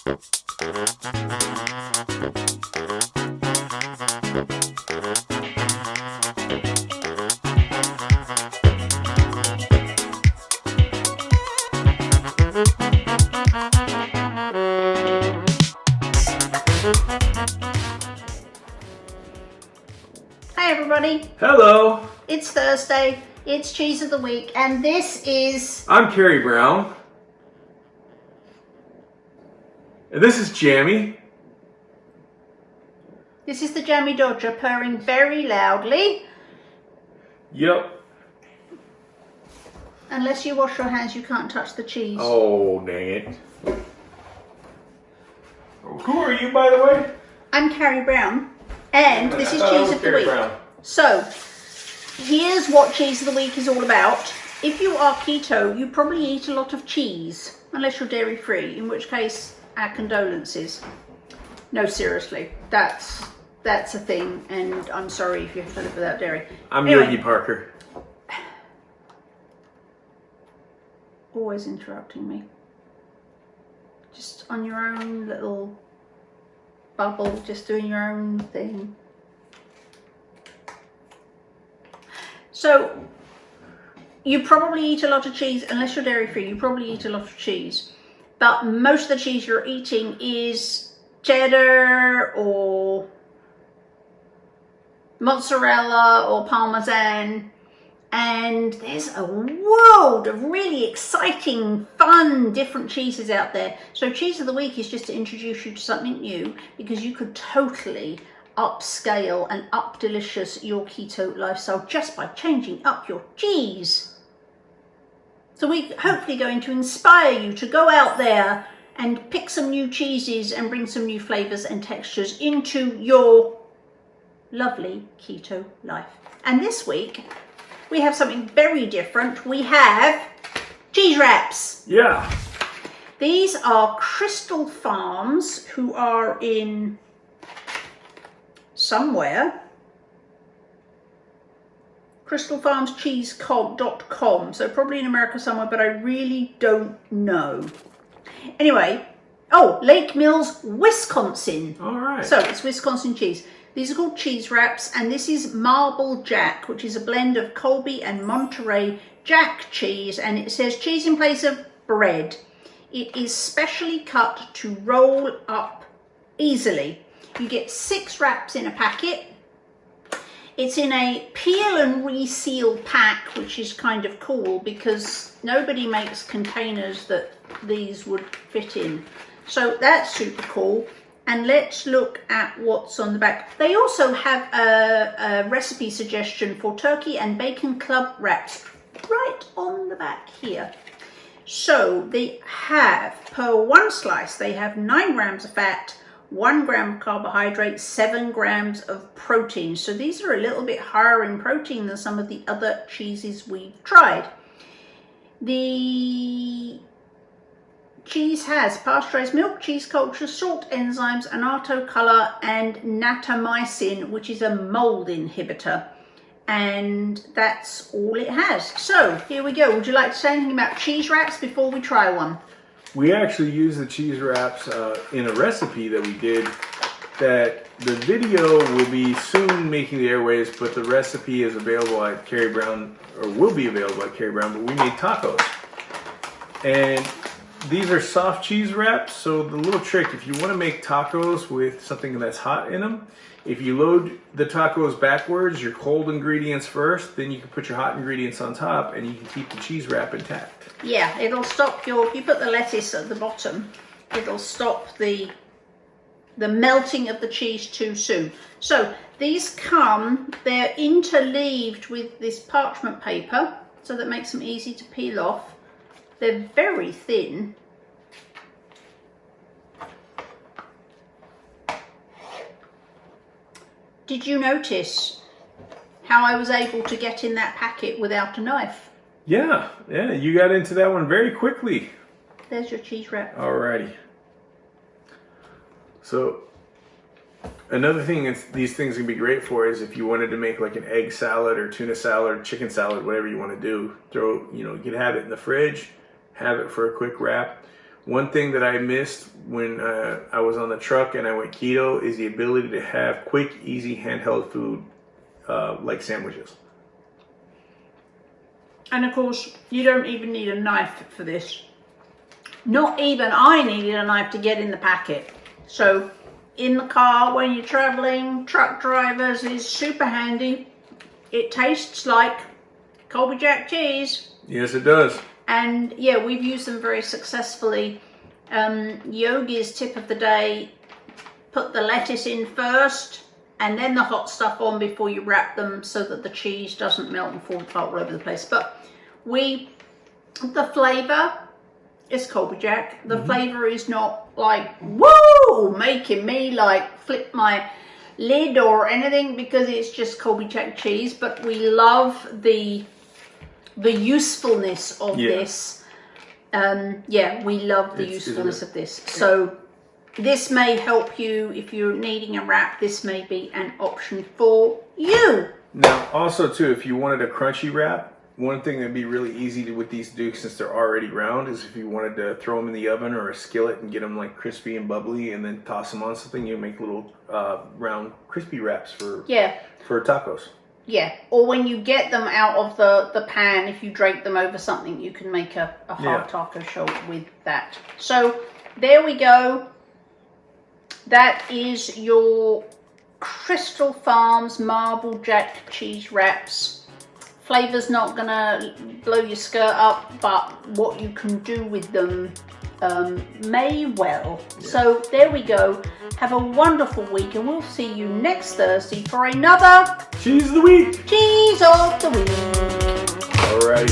Hi everybody. Hello. It's Thursday. It's Cheese of the Week, and this is... I'm Carrie Brown. And this is Jammy. This is the Jammy Dodger purring very loudly. Yep. Unless you wash your hands, you can't touch the cheese. Oh, dang it. Who are you, by the way? I'm Carrie Brown, and this is Cheese of the Week. Brown. So, here's what Cheese of the Week is all about. If you are keto, you probably eat a lot of cheese, unless you're dairy-free, in which case, our condolences. No, seriously, that's a thing, and I'm sorry if you have to live without dairy. I'm Anyway. Yogi Parker. Always interrupting me. Just on your own little bubble, just doing your own thing. So, you probably eat a lot of cheese, unless you're dairy-free, you probably eat a lot of cheese. But most of the cheese you're eating is cheddar or mozzarella or parmesan. And there's a world of really exciting, fun, different cheeses out there. So Cheese of the Week is just to introduce you to something new, because you could totally upscale and up-delicious your keto lifestyle just by changing up your cheese. So we're hopefully going to inspire you to go out there and pick some new cheeses and bring some new flavors and textures into your lovely keto life. And this week, we have something very different. We have cheese wraps. Yeah. These are Crystal Farms, who are in somewhere. crystalfarmscheese.com, so probably in America somewhere, but I really don't know. Anyway, Lake Mills, Wisconsin. All right. So it's Wisconsin cheese. These are called cheese wraps, and this is Marble Jack, which is a blend of Colby and Monterey Jack cheese, and it says cheese in place of bread. It is specially cut to roll up easily. You get 6 wraps in a packet. It's in a peel and reseal pack, which is kind of cool because nobody makes containers that these would fit in. So that's super cool. And let's look at what's on the back. They also have a recipe suggestion for turkey and bacon club wraps right on the back here. So they have, per one slice, they have 9 grams of fat, 1 gram of carbohydrate, 7 grams of protein. So these are a little bit higher in protein than some of the other cheeses we've tried. The cheese has pasteurized milk, cheese culture, salt enzymes, annatto color, and natamycin, which is a mold inhibitor. And that's all it has. So here we go. Would you like to say anything about cheese wraps before we try one? We actually use the cheese wraps in a recipe that we did, that the video will be soon making the airwaves, but the recipe is available at Carrie Brown, or will be available at Carrie Brown, but we made tacos. And these are soft cheese wraps, so the little trick, if you want to make tacos with something that's hot in them, if you load the tacos backwards, your cold ingredients first, then you can put your hot ingredients on top, and you can keep the cheese wrap intact. Yeah, it'll stop if you put the lettuce at the bottom, it'll stop the melting of the cheese too soon. So these they're interleaved with this parchment paper, so that makes them easy to peel off. They're very thin. Did you notice how I was able to get in that packet without a knife? Yeah, you got into that one very quickly. There's your cheese wrap. Alrighty. So another thing these things can be great for is if you wanted to make like an egg salad or tuna salad, chicken salad, whatever you want to do. You can have it in the fridge, have it for a quick wrap. One thing that I missed when I was on the truck and I went keto is the ability to have quick, easy, handheld food like sandwiches. And of course, you don't even need a knife for this. Not even I needed a knife to get in the packet. So in the car when you're traveling, truck drivers is super handy. It tastes like Colby Jack cheese. Yes, it does. And yeah, we've used them very successfully. Yogi's tip of the day, put the lettuce in first and then the hot stuff on before you wrap them so that the cheese doesn't melt and fall apart all over the place. But the flavor is Colby Jack. The flavor is not like, woo, making me like flip my lid or anything, because it's just Colby Jack cheese. But we love the usefulness of this. We love the usefulness of this. So this may help you if you're needing a wrap. This may be an option for you. Now, also too, if you wanted a crunchy wrap, one thing that'd be really easy with these to do, since they're already round, is if you wanted to throw them in the oven or a skillet and get them like crispy and bubbly, and then toss them on something, you make little round crispy wraps for tacos. Yeah, or when you get them out of the pan, if you drape them over something, you can make a hard taco shell with that. So there we go. That is your Crystal Farms Marble Jack cheese wraps. Flavor's not gonna blow your skirt up, but what you can do with them may well. Yeah. So there we go. Have a wonderful week, and we'll see you next Thursday for another Cheese of the Week. Cheese of the Week. All right.